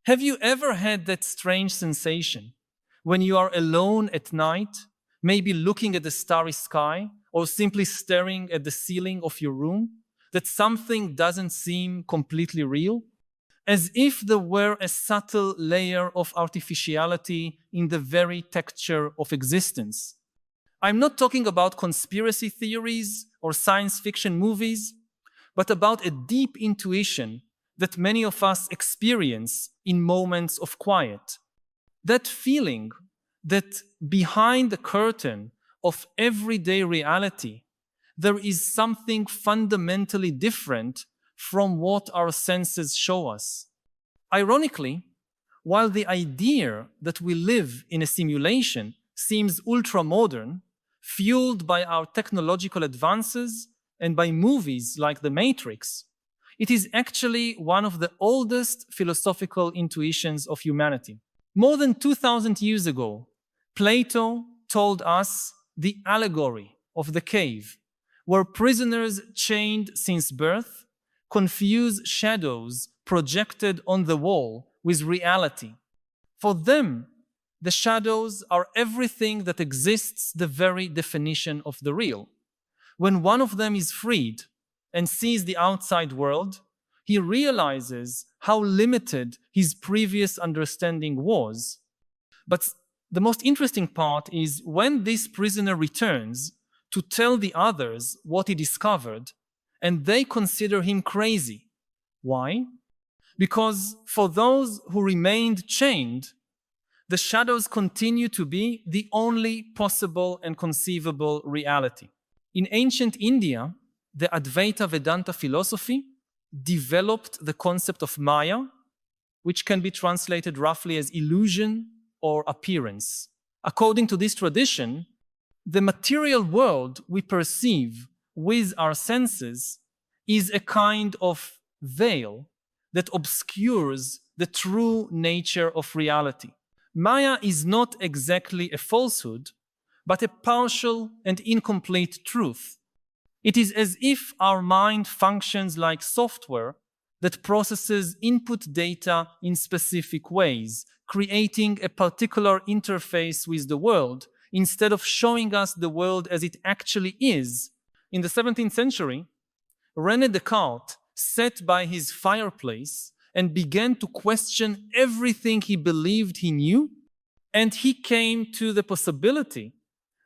Have you ever had that strange sensation when you are alone at night, maybe looking at the starry sky or simply staring at the ceiling of your room, that something doesn't seem completely real? As if there were a subtle layer of artificiality in the very texture of existence. I'm not talking about conspiracy theories or science fiction movies, but about a deep intuition that many of us experience in moments of quiet. That feeling that behind the curtain of everyday reality, there is something fundamentally different from what our senses show us. Ironically, while the idea that we live in a simulation seems ultra-modern, fueled by our technological advances and by movies like The Matrix, it is actually one of the oldest philosophical intuitions of humanity. More than 2,000 years ago, Plato told us the allegory of the cave, where prisoners chained since birth confuse shadows projected on the wall with reality. For them, the shadows are everything that exists, the very definition of the real. When one of them is freed and sees the outside world, he realizes how limited his previous understanding was. But the most interesting part is when this prisoner returns to tell the others what he discovered, and they consider him crazy. Why? Because for those who remained chained, the shadows continue to be the only possible and conceivable reality. In ancient India, the Advaita Vedanta philosophy developed the concept of Maya, which can be translated roughly as illusion or appearance. According to this tradition, the material world we perceive with our senses is a kind of veil that obscures the true nature of reality. Maya is not exactly a falsehood, but a partial and incomplete truth. It is as if our mind functions like software that processes input data in specific ways, creating a particular interface with the world instead of showing us the world as it actually is. In the 17th century, René Descartes sat by his fireplace and began to question everything he believed he knew, and he came to the possibility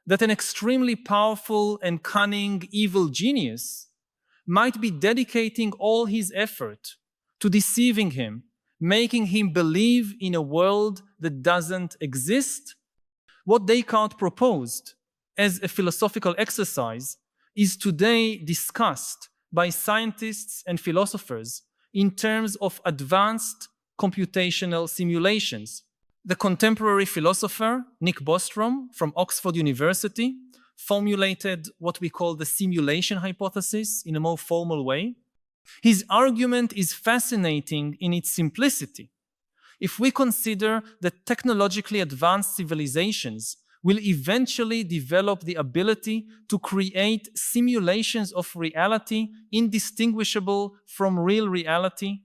that an extremely powerful and cunning evil genius might be dedicating all his effort to deceiving him, making him believe in a world that doesn't exist. What Descartes proposed as a philosophical exercise is today discussed by scientists and philosophers in terms of advanced computational simulations. The contemporary philosopher Nick Bostrom from Oxford University formulated what we call the simulation hypothesis in a more formal way. His argument is fascinating in its simplicity. If we consider that technologically advanced civilizations will eventually develop the ability to create simulations of reality indistinguishable from real reality,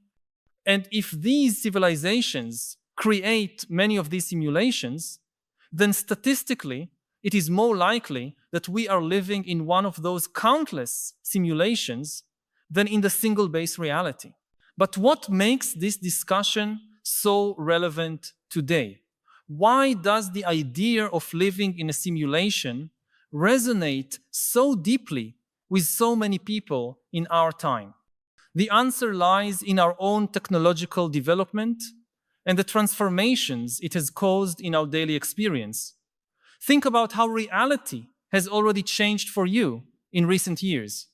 and if these civilizations create many of these simulations, then statistically, it is more likely that we are living in one of those countless simulations than in the single base reality. But what makes this discussion so relevant today? Why does the idea of living in a simulation resonate so deeply with so many people in our time? The answer lies in our own technological development and the transformations it has caused in our daily experience. Think about how reality has already changed for you in recent years.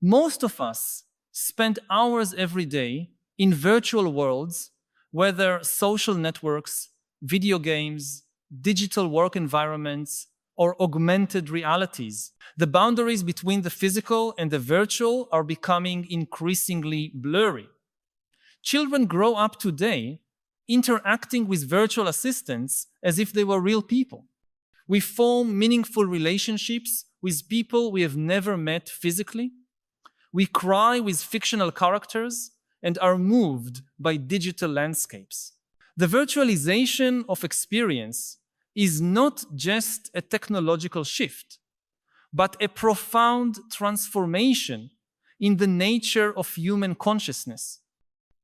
Most of us spend hours every day in virtual worlds, whether social networks, video games, digital work environments, or augmented realities. The boundaries between the physical and the virtual are becoming increasingly blurry. Children grow up today interacting with virtual assistants as if they were real people. We form meaningful relationships with people we have never met physically. We cry with fictional characters and are moved by digital landscapes. The virtualization of experience is not just a technological shift, but a profound transformation in the nature of human consciousness.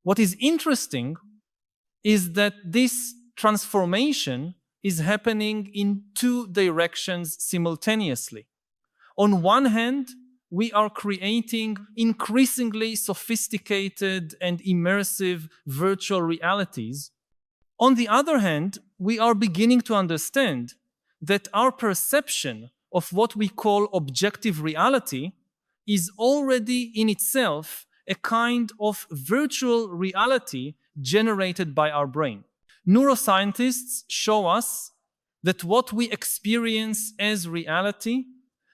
What is interesting is that this transformation is happening in two directions simultaneously. On one hand, we are creating increasingly sophisticated and immersive virtual realities. On the other hand, we are beginning to understand that our perception of what we call objective reality is already in itself a kind of virtual reality generated by our brain. Neuroscientists show us that what we experience as reality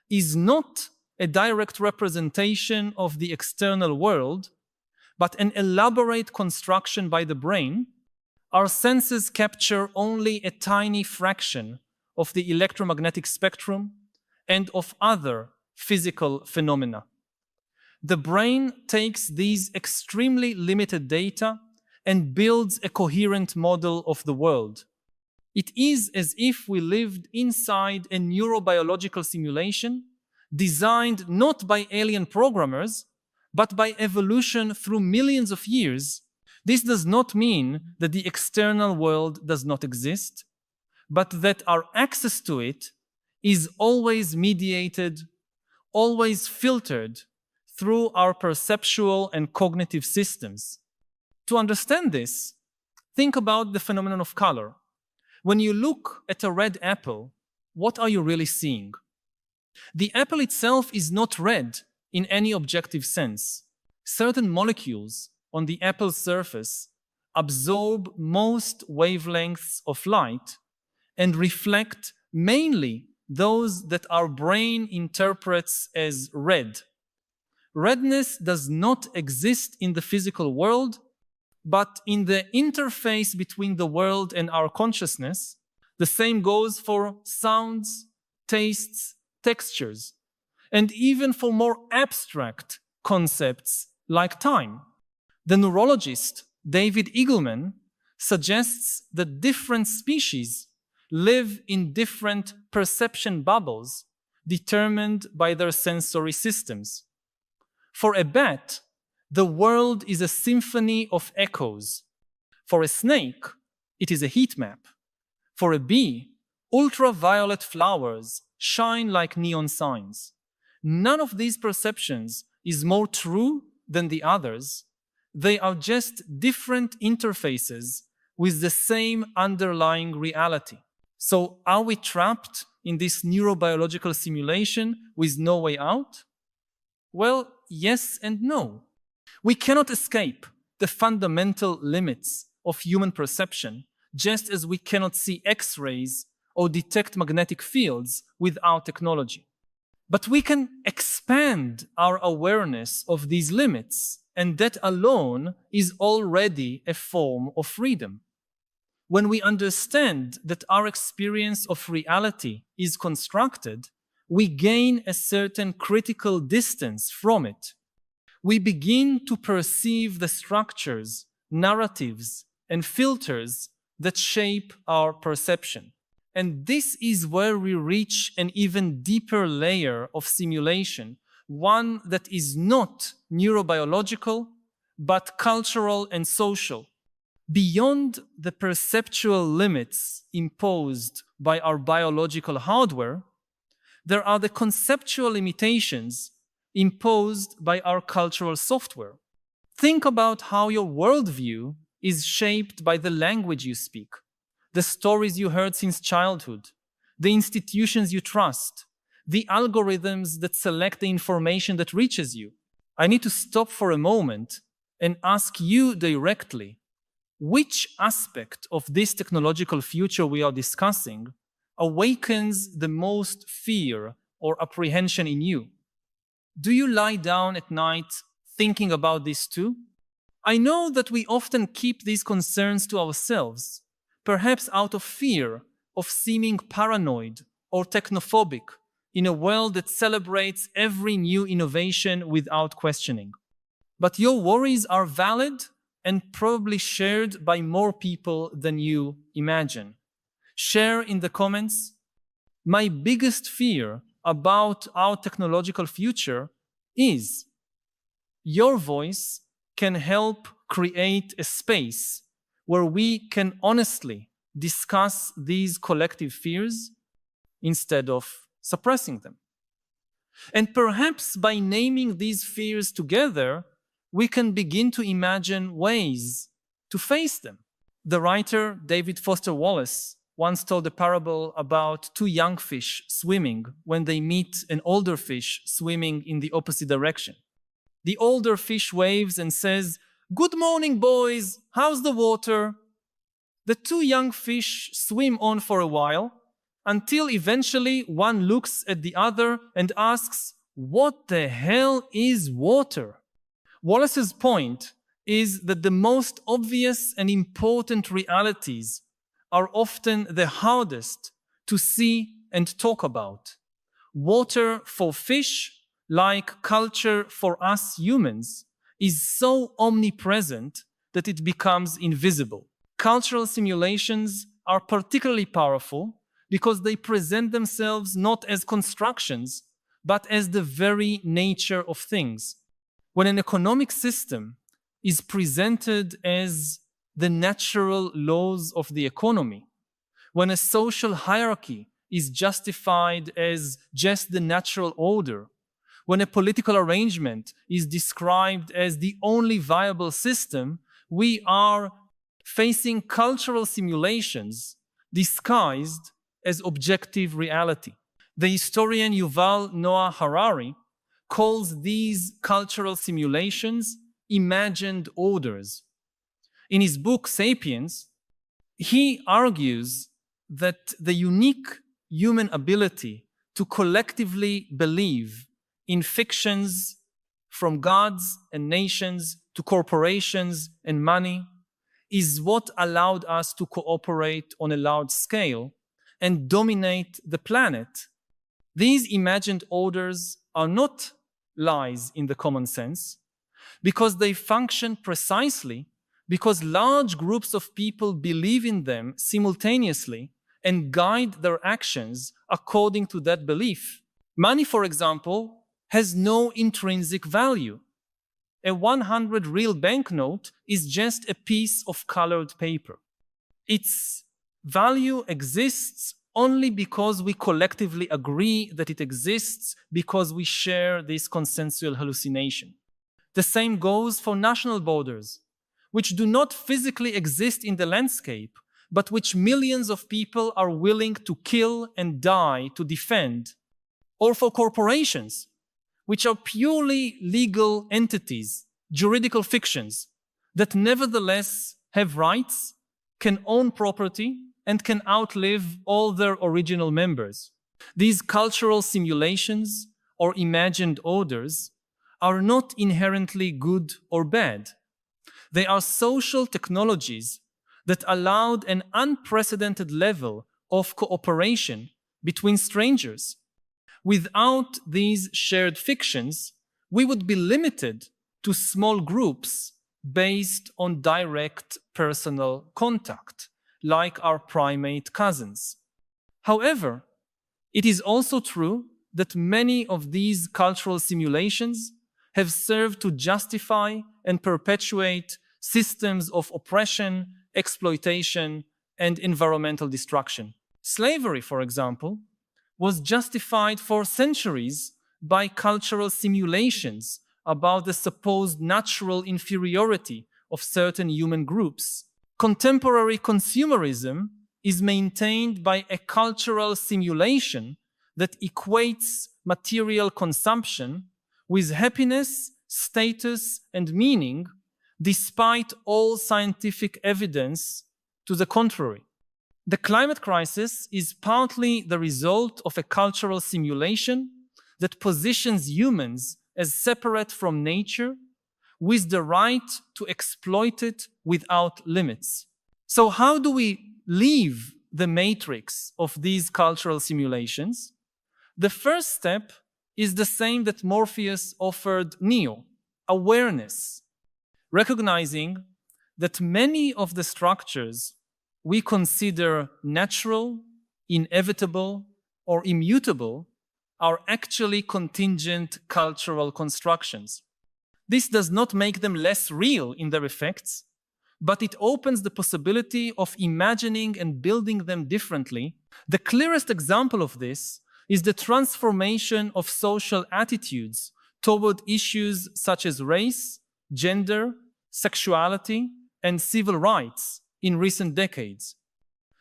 is not a direct representation of the external world, but an elaborate construction by the brain. Our senses capture only a tiny fraction of the electromagnetic spectrum and of other physical phenomena. The brain takes these extremely limited data and builds a coherent model of the world. It is as if we lived inside a neurobiological simulation designed not by alien programmers, but by evolution through millions of years. This does not mean that the external world does not exist, but that our access to it is always mediated, always filtered through our perceptual and cognitive systems. To understand this, think about the phenomenon of color. When you look at a red apple, what are you really seeing? The apple itself is not red in any objective sense. Certain molecules on the apple's surface absorb most wavelengths of light and reflect mainly those that our brain interprets as red. Redness does not exist in the physical world, but in the interface between the world and our consciousness. The same goes for sounds, tastes, textures, and even for more abstract concepts like time. The neurologist David Eagleman suggests that different species live in different perception bubbles determined by their sensory systems. For a bat, the world is a symphony of echoes. For a snake, it is a heat map. For a bee, ultraviolet flowers shine like neon signs. None of these perceptions is more true than the others. They are just different interfaces with the same underlying reality. So are we trapped in this neurobiological simulation with no way out? Well, yes and no. We cannot escape the fundamental limits of human perception, just as we cannot see X-rays or detect magnetic fields without technology. But we can expand our awareness of these limits, and that alone is already a form of freedom. When we understand that our experience of reality is constructed, we gain a certain critical distance from it. We begin to perceive the structures, narratives, and filters that shape our perception. And this is where we reach an even deeper layer of simulation, one that is not neurobiological, but cultural and social. Beyond the perceptual limits imposed by our biological hardware, there are the conceptual limitations imposed by our cultural software. Think about how your worldview is shaped by the language you speak, the stories you heard since childhood, the institutions you trust, the algorithms that select the information that reaches you. I need to stop for a moment and ask you directly, which aspect of this technological future we are discussing awakens the most fear or apprehension in you? Do you lie down at night thinking about this too? I know that we often keep these concerns to ourselves, perhaps out of fear of seeming paranoid or technophobic in a world that celebrates every new innovation without questioning. But your worries are valid and probably shared by more people than you imagine. Share in the comments. My biggest fear about our technological future is your voice can help create a space where we can honestly discuss these collective fears instead of suppressing them. And perhaps by naming these fears together, we can begin to imagine ways to face them. The writer David Foster Wallace once told a parable about two young fish swimming when they meet an older fish swimming in the opposite direction. The older fish waves and says, "Good morning, boys, how's the water?" The two young fish swim on for a while until eventually one looks at the other and asks, "What the hell is water?" Wallace's point is that the most obvious and important realities are often the hardest to see and talk about. Water for fish, like culture for us humans, is so omnipresent that it becomes invisible. Cultural simulations are particularly powerful because they present themselves not as constructions, but as the very nature of things. When an economic system is presented as the natural laws of the economy, when a social hierarchy is justified as just the natural order, when a political arrangement is described as the only viable system, we are facing cultural simulations disguised as objective reality. The historian Yuval Noah Harari calls these cultural simulations imagined orders. In his book Sapiens, he argues that the unique human ability to collectively believe in fictions, from gods and nations to corporations and money, is what allowed us to cooperate on a large scale and dominate the planet. These imagined orders are not lies in the common sense, because they function precisely because large groups of people believe in them simultaneously and guide their actions according to that belief. Money, for example, has no intrinsic value. A 100 real banknote is just a piece of colored paper. Its value exists only because we collectively agree that it exists because we share this consensual hallucination. The same goes for national borders, which do not physically exist in the landscape, but which millions of people are willing to kill and die to defend. Or for corporations, which are purely legal entities, juridical fictions, that nevertheless have rights, can own property, and can outlive all their original members. These cultural simulations or imagined orders are not inherently good or bad. They are social technologies that allowed an unprecedented level of cooperation between strangers. Without these shared fictions, we would be limited to small groups based on direct personal contact, like our primate cousins. However, it is also true that many of these cultural simulations have served to justify and perpetuate systems of oppression, exploitation, and environmental destruction. Slavery, for example, was justified for centuries by cultural simulations about the supposed natural inferiority of certain human groups. Contemporary consumerism is maintained by a cultural simulation that equates material consumption with happiness, status, and meaning, despite all scientific evidence to the contrary. The climate crisis is partly the result of a cultural simulation that positions humans as separate from nature with the right to exploit it without limits. So how do we leave the matrix of these cultural simulations? The first step is the same that Morpheus offered Neo: awareness. Recognizing that many of the structures we consider natural, inevitable, or immutable are actually contingent cultural constructions. This does not make them less real in their effects, but it opens the possibility of imagining and building them differently. The clearest example of this is the transformation of social attitudes toward issues such as race, gender, sexuality, and civil rights in recent decades.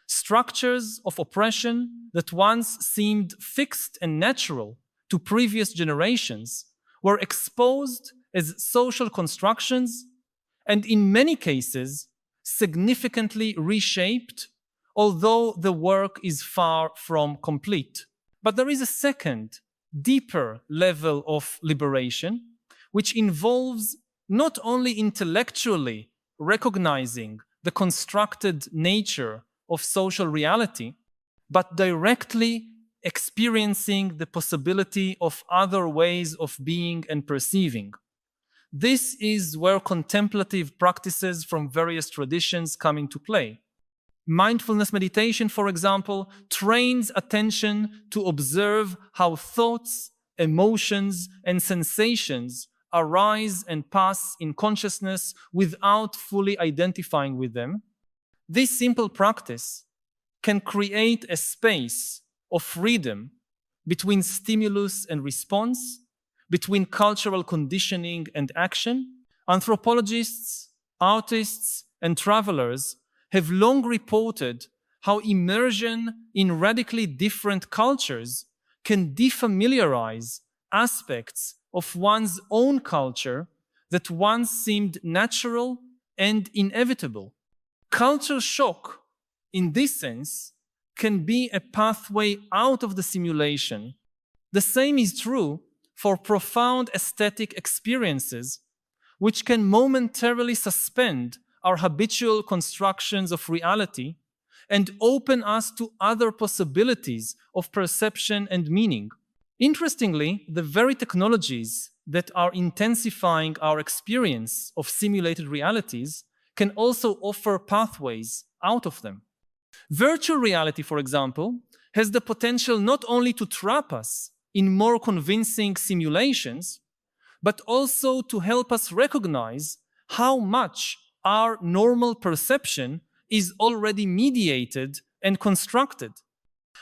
Structures of oppression that once seemed fixed and natural to previous generations were exposed as social constructions and in many cases significantly reshaped, although the work is far from complete. But there is a second, deeper level of liberation, which involves not only intellectually recognizing the constructed nature of social reality, but directly experiencing the possibility of other ways of being and perceiving. This is where contemplative practices from various traditions come into play. Mindfulness meditation, for example, trains attention to observe how thoughts, emotions, and sensations arise and pass in consciousness without fully identifying with them. This simple practice can create a space of freedom between stimulus and response, between cultural conditioning and action. Anthropologists, artists, and travelers have long reported how immersion in radically different cultures can defamiliarize aspects of one's own culture that once seemed natural and inevitable. Culture shock, in this sense, can be a pathway out of the simulation. The same is true for profound aesthetic experiences, which can momentarily suspend our habitual constructions of reality and open us to other possibilities of perception and meaning. Interestingly, the very technologies that are intensifying our experience of simulated realities can also offer pathways out of them. Virtual reality, for example, has the potential not only to trap us in more convincing simulations, but also to help us recognize how much our normal perception is already mediated and constructed.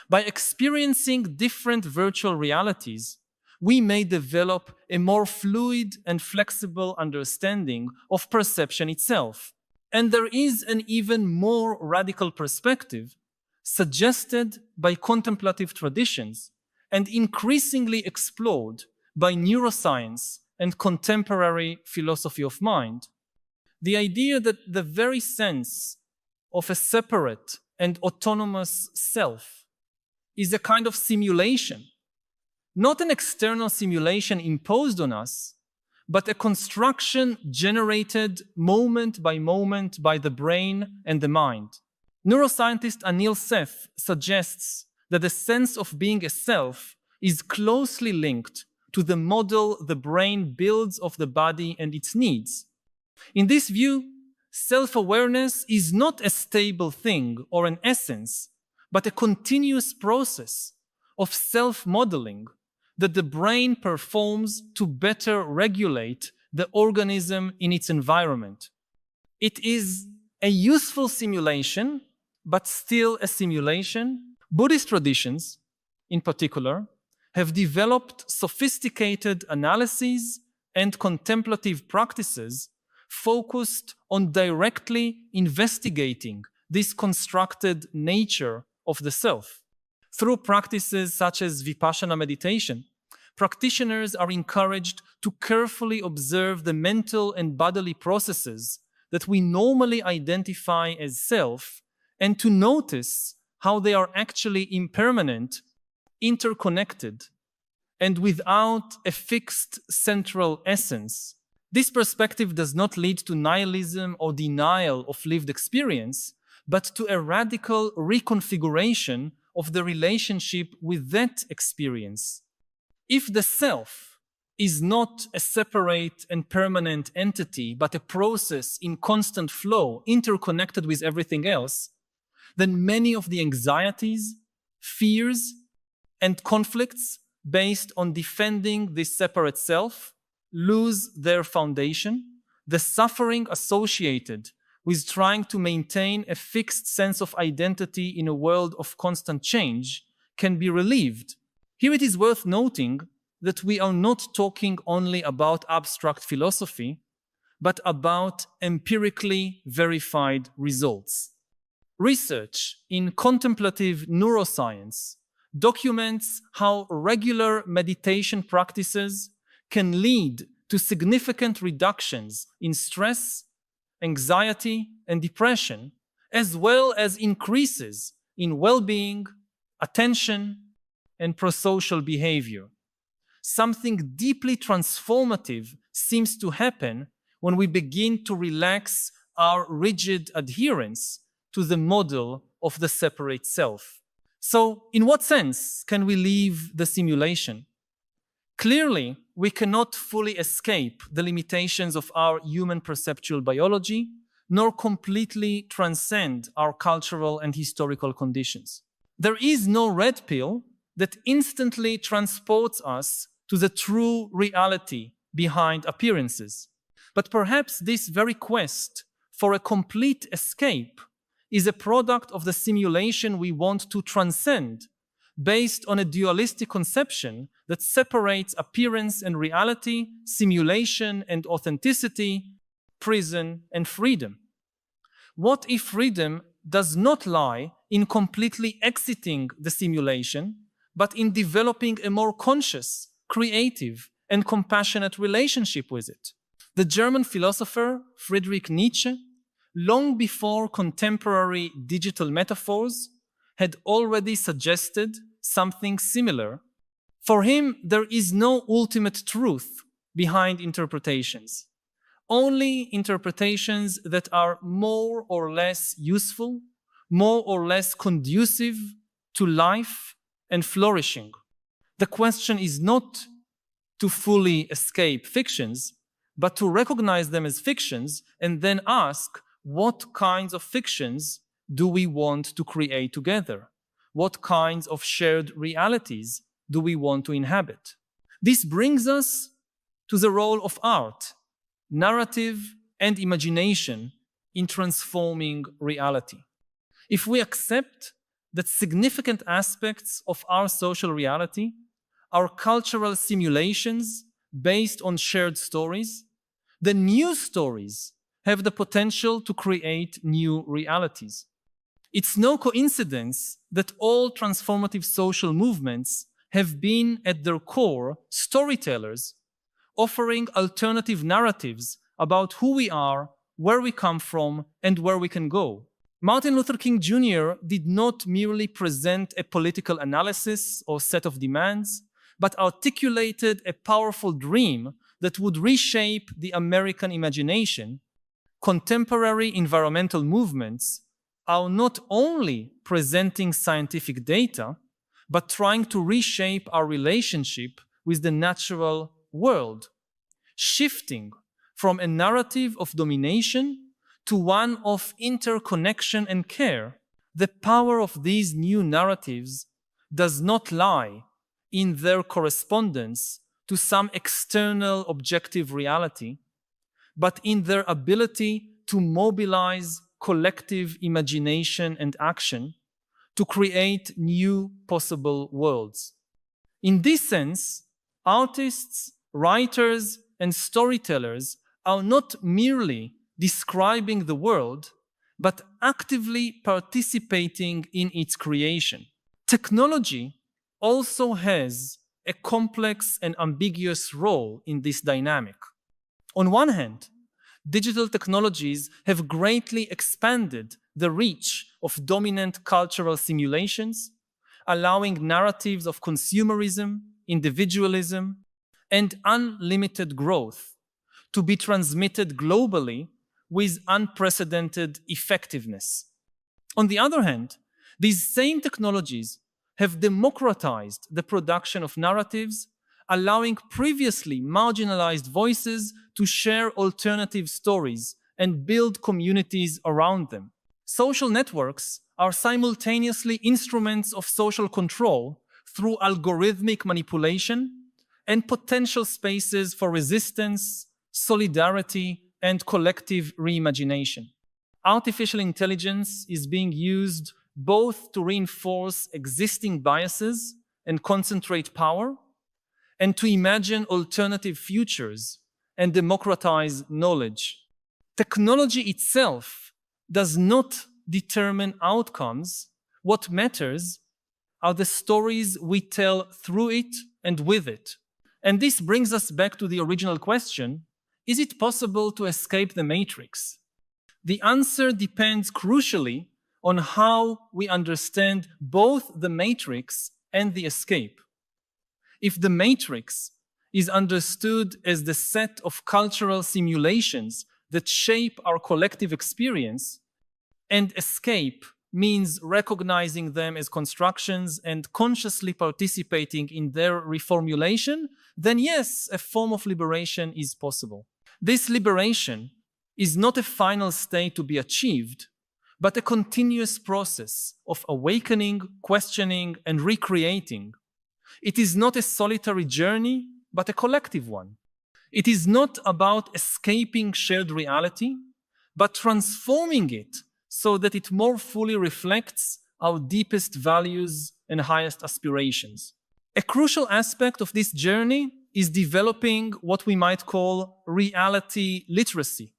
By experiencing different virtual realities, we may develop a more fluid and flexible understanding of perception itself. And there is an even more radical perspective suggested by contemplative traditions and increasingly explored by neuroscience and contemporary philosophy of mind. The idea that the very sense of a separate and autonomous self is a kind of simulation, not an external simulation imposed on us, but a construction generated moment by the brain and the mind. Neuroscientist Anil Seth suggests that the sense of being a self is closely linked to the model the brain builds of the body and its needs. In this view, self-awareness is not a stable thing or an essence, but a continuous process of self-modeling that the brain performs to better regulate the organism in its environment. It is a useful simulation, but still a simulation. Buddhist traditions, in particular, have developed sophisticated analyses and contemplative practices focused on directly investigating this constructed nature of the self. Through practices such as vipassana meditation, practitioners are encouraged to carefully observe the mental and bodily processes that we normally identify as self and to notice how they are actually impermanent, interconnected, and without a fixed central essence. This perspective does not lead to nihilism or denial of lived experience, but to a radical reconfiguration of the relationship with that experience. If the self is not a separate and permanent entity, but a process in constant flow, interconnected with everything else, then many of the anxieties, fears, and conflicts based on defending this separate self lose their foundation. The suffering associated with trying to maintain a fixed sense of identity in a world of constant change can be relieved. Here it is worth noting that we are not talking only about abstract philosophy, but about empirically verified results. Research in contemplative neuroscience documents how regular meditation practices can lead to significant reductions in stress, anxiety, and depression, as well as increases in well-being, attention, and prosocial behavior. Something deeply transformative seems to happen when we begin to relax our rigid adherence to the model of the separate self. So, in what sense can we leave the simulation? Clearly, we cannot fully escape the limitations of our human perceptual biology, nor completely transcend our cultural and historical conditions. There is no red pill that instantly transports us to the true reality behind appearances. But perhaps this very quest for a complete escape is a product of the simulation we want to transcend, based on a dualistic conception that separates appearance and reality, simulation and authenticity, prison and freedom. What if freedom does not lie in completely exiting the simulation, but in developing a more conscious, creative, and compassionate relationship with it? The German philosopher Friedrich Nietzsche, long before contemporary digital metaphors, had already suggested something similar. For him, there is no ultimate truth behind interpretations, only interpretations that are more or less useful, more or less conducive to life and flourishing. The question is not to fully escape fictions, but to recognize them as fictions and then ask, what kinds of fictions do we want to create together? What kinds of shared realities do we want to inhabit? This brings us to the role of art, narrative, and imagination in transforming reality. If we accept that significant aspects of our social reality are cultural simulations based on shared stories, then new stories have the potential to create new realities. It's no coincidence that all transformative social movements have been at their core storytellers, offering alternative narratives about who we are, where we come from, and where we can go. Martin Luther King Jr. did not merely present a political analysis or set of demands, but articulated a powerful dream that would reshape the American imagination. Contemporary environmental movements are not only presenting scientific data, but trying to reshape our relationship with the natural world, shifting from a narrative of domination to one of interconnection and care. The power of these new narratives does not lie in their correspondence to some external objective reality, but in their ability to mobilize collective imagination and action to create new possible worlds. In this sense, artists, writers, and storytellers are not merely describing the world, but actively participating in its creation. Technology also has a complex and ambiguous role in this dynamic. On one hand, digital technologies have greatly expanded the reach of dominant cultural simulations, allowing narratives of consumerism, individualism, and unlimited growth to be transmitted globally with unprecedented effectiveness. On the other hand, these same technologies have democratized the production of narratives, allowing previously marginalized voices to share alternative stories and build communities around them. Social networks are simultaneously instruments of social control through algorithmic manipulation and potential spaces for resistance, solidarity, and collective reimagination. Artificial intelligence is being used both to reinforce existing biases and concentrate power, and to imagine alternative futures and democratize knowledge. Technology itself does not determine outcomes. What matters are the stories we tell through it and with it. And this brings us back to the original question: is it possible to escape the matrix? The answer depends crucially on how we understand both the matrix and the escape. If the matrix is understood as the set of cultural simulations that shape our collective experience, and escape means recognizing them as constructions and consciously participating in their reformulation, then yes, a form of liberation is possible. This liberation is not a final state to be achieved, but a continuous process of awakening, questioning, and recreating. It is not a solitary journey, but a collective one. It is not about escaping shared reality, but transforming it so that it more fully reflects our deepest values and highest aspirations. A crucial aspect of this journey is developing what we might call reality literacy,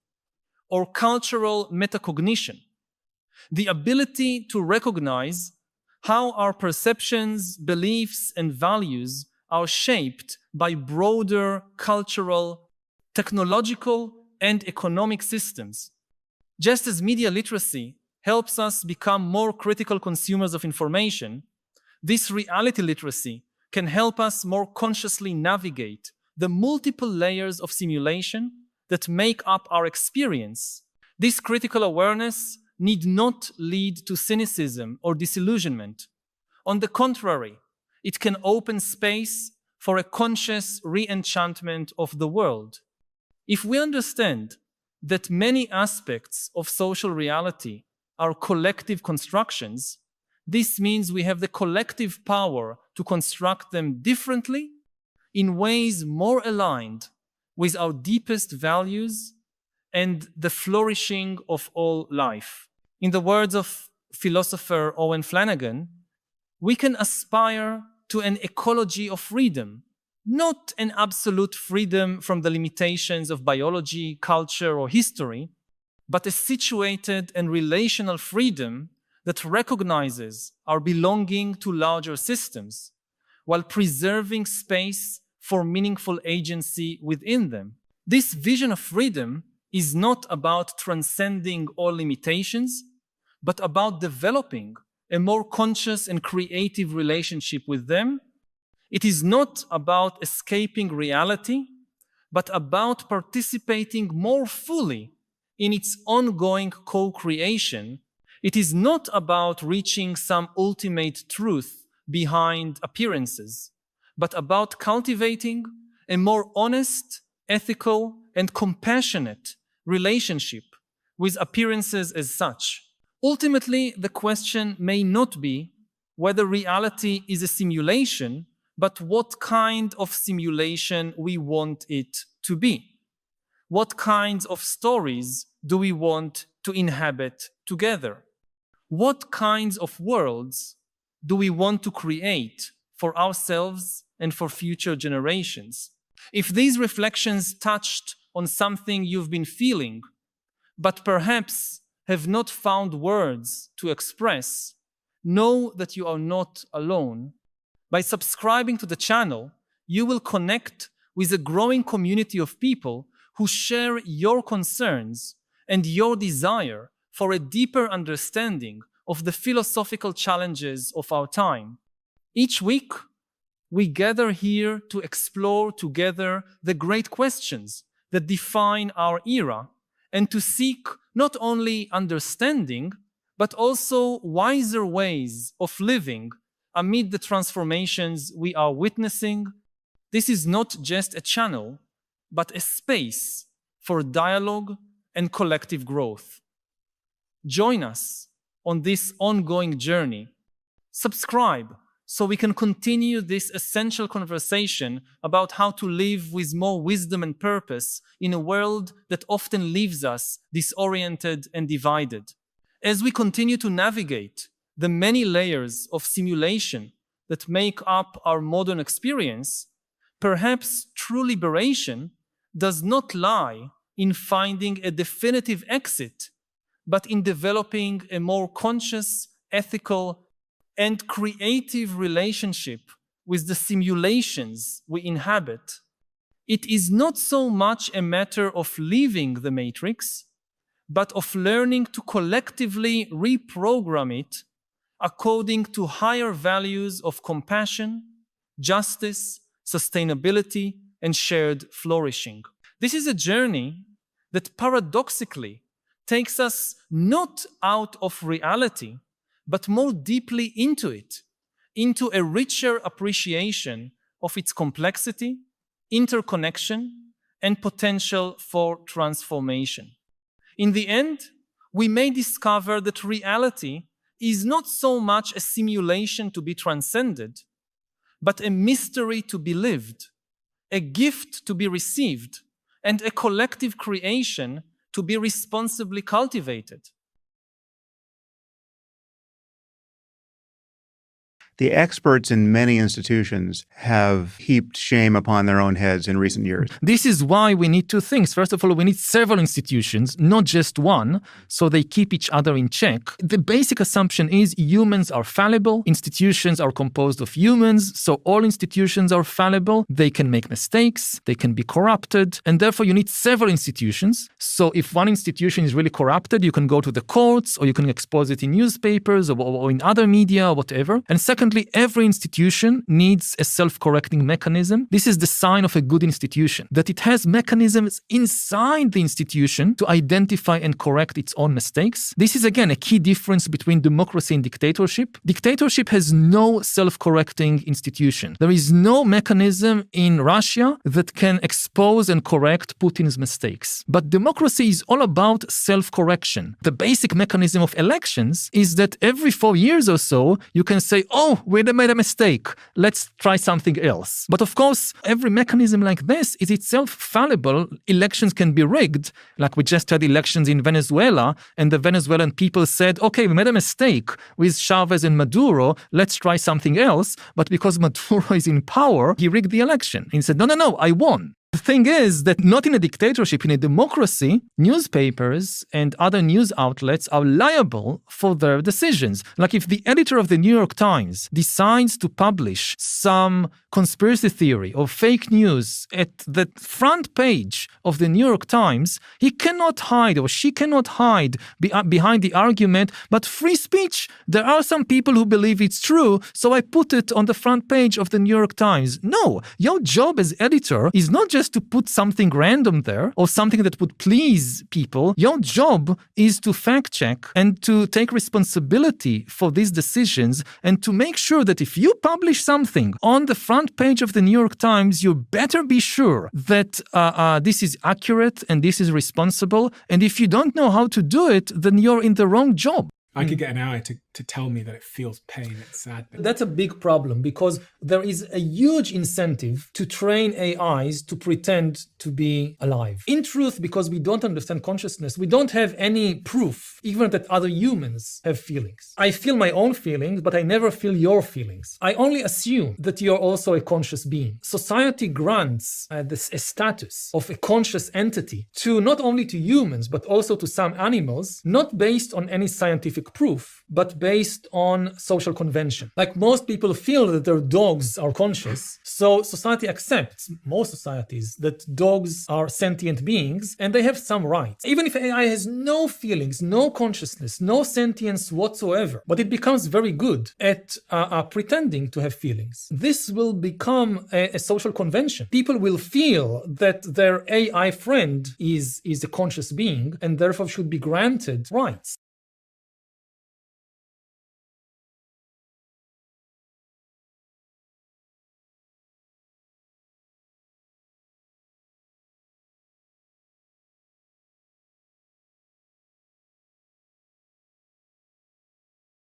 or cultural metacognition, the ability to recognize how our perceptions, beliefs, and values are shaped by broader cultural, technological, and economic systems. Just as media literacy helps us become more critical consumers of information, this reality literacy can help us more consciously navigate the multiple layers of simulation that make up our experience. This critical awareness need not lead to cynicism or disillusionment. On the contrary, it can open space for a conscious re-enchantment of the world. If we understand that many aspects of social reality are collective constructions, this means we have the collective power to construct them differently in ways more aligned with our deepest values and the flourishing of all life. In the words of philosopher Owen Flanagan, we can aspire to an ecology of freedom, not an absolute freedom from the limitations of biology, culture, or history, but a situated and relational freedom that recognizes our belonging to larger systems, while preserving space for meaningful agency within them. This vision of freedom is not about transcending all limitations, but about developing a more conscious and creative relationship with them. It is not about escaping reality, but about participating more fully in its ongoing co-creation. It is not about reaching some ultimate truth behind appearances, but about cultivating a more honest, ethical, and compassionate relationship with appearances as such. Ultimately, the question may not be whether reality is a simulation, but what kind of simulation we want it to be. What kinds of stories do we want to inhabit together? What kinds of worlds do we want to create for ourselves and for future generations? If these reflections touched on something you've been feeling, but perhaps have not found words to express, know that you are not alone. By subscribing to the channel, you will connect with a growing community of people who share your concerns and your desire for a deeper understanding of the philosophical challenges of our time. Each week, we gather here to explore together the great questions that define our era and to seek not only understanding, but also wiser ways of living amid the transformations we are witnessing This is not just a channel, but a space for dialogue and collective growth. Join us on this ongoing journey. Subscribe so we can continue this essential conversation about how to live with more wisdom and purpose in a world that often leaves us disoriented and divided. As we continue to navigate the many layers of simulation that make up our modern experience, perhaps true liberation does not lie in finding a definitive exit, but in developing a more conscious, ethical, and creative relationship with the simulations we inhabit. It is not so much a matter of leaving the matrix, but of learning to collectively reprogram it according to higher values of compassion, justice, sustainability, and shared flourishing. This is a journey that paradoxically takes us not out of reality, but more deeply into it, into a richer appreciation of its complexity, interconnection, and potential for transformation. In the end, we may discover that reality is not so much a simulation to be transcended, but a mystery to be lived, a gift to be received, and a collective creation to be responsibly cultivated. The experts in many institutions have heaped shame upon their own heads in recent years. This is why we need two things. First of all, we need several institutions, not just one, so they keep each other in check. The basic assumption is humans are fallible. Institutions are composed of humans, so all institutions are fallible. They can make mistakes, they can be corrupted, and therefore you need several institutions. So if one institution is really corrupted, you can go to the courts, or you can expose it in newspapers or in other media or whatever. And secondly, every institution needs a self-correcting mechanism. This is the sign of a good institution, that it has mechanisms inside the institution to identify and correct its own mistakes. This is, again, a key difference between democracy and dictatorship. Dictatorship has no self-correcting institution. There is no mechanism in Russia that can expose and correct Putin's mistakes. But democracy is all about self-correction. The basic mechanism of elections is that every 4 years or so, you can say, oh, we made a mistake. Let's try something else. But of course, every mechanism like this is itself fallible. Elections can be rigged. Like we just had elections in Venezuela, and the Venezuelan people said, okay, we made a mistake with Chavez and Maduro. Let's try something else. But because Maduro is in power, he rigged the election. He said, no, I won. The thing is that not in a dictatorship, in a democracy, newspapers and other news outlets are liable for their decisions. Like if the editor of the New York Times decides to publish some conspiracy theory or fake news at the front page of the New York Times, he cannot hide or she cannot hide behind the argument, but free speech, there are some people who believe it's true, so I put it on the front page of the New York Times. No, your job as editor is not just to put something random there or something that would please people. Your job is to fact check and to take responsibility for these decisions and to make sure that if you publish something on the front page of the New York Times, you better be sure that this is accurate and this is responsible. And if you don't know how to do it, then you're in the wrong job. I could get an AI to tell me that it feels pain, it's sad. That's a big problem because there is a huge incentive to train AIs to pretend to be alive. In truth, because we don't understand consciousness, we don't have any proof, even that other humans have feelings. I feel my own feelings, but I never feel your feelings. I only assume that you're also a conscious being. Society grants a status of a conscious entity to not only to humans, but also to some animals, not based on any scientific proof, but based on social convention. Like most people feel that their dogs are conscious, so society accepts, most societies, that dogs are sentient beings and they have some rights. Even if AI has no feelings, no consciousness, no sentience whatsoever, but it becomes very good at pretending to have feelings. This will become a social convention. People will feel that their AI friend is a conscious being and therefore should be granted rights.